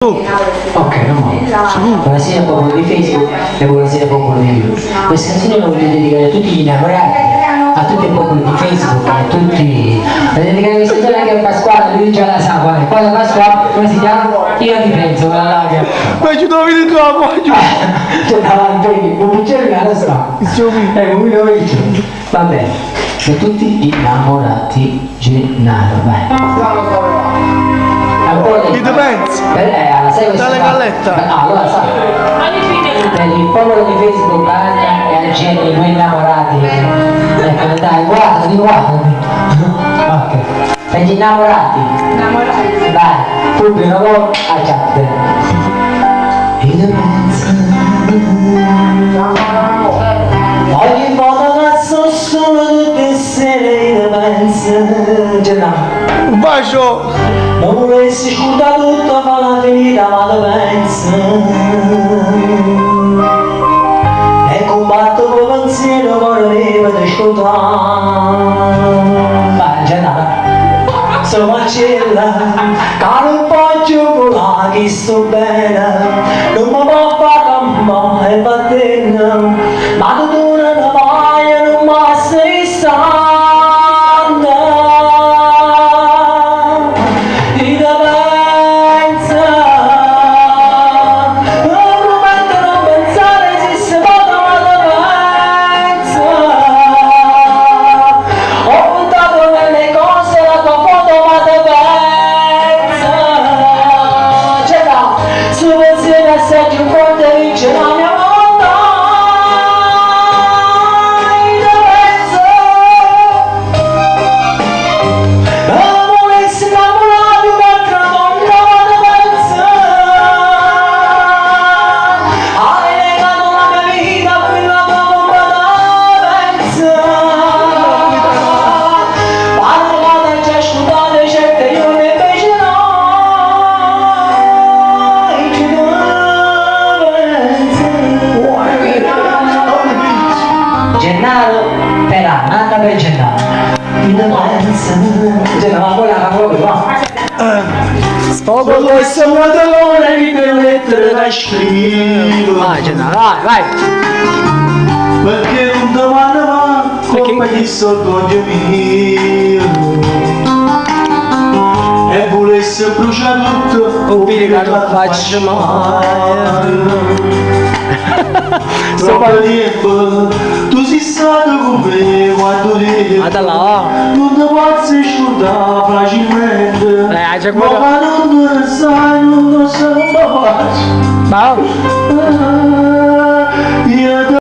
Ok, no. Buonasera popolo di Facebook e buonasera popolo di YouTube. Questa canzone la voglio dedicare a tutti gli innamorati, a tutto il popolo di Facebook, a tutti. La dedicare questa canzone anche a Pasquale, lui già la sa qual è. Quando Pasquale, come si chiama? Io ti penso, quella là che. Ma ci trovi di troppo, C'è davanti, un bicchiere che la sta. Ecco, qui lo vedo. Va bene. Per tutti gli innamorati, Gennaro, vai. Chi te pensi? Sai questa Tale galletta. Allora sai. Per il popolo di Facebook Ania e Angeli, due innamorati. Ecco, dai, guardati. Ok. Per gli innamorati. Dai, pubblico a chat. Chi te pensa? Ogni volta che sono tutte sere, chi te pensa? Gennaro. Un bacio! Non volessi scordare tutto, ma la finita ma te pensa. E combatto con pensiero, vorrei te scordare. Vai, Gennaro. Sono macella, che non posso volare, che sto bene. Non mi può fare campare e battene, ma tu non ne vai, non mi sei stata. Gennaro per Anna per Gennaro. Gennaro, quella la proprio va. Sfogo questo modelone di quelle lettere da scrivere. Vai Gennaro, vai. Perché non domanda ma come gli sorgoglio mio. E volesse bruciare tutto. Un video che non faccio mai. Troppo tempo, tu sei stato con me quando Guarda là. non ti posso scordare facilmente. C'è Ma non lo sai, non lo so, Ma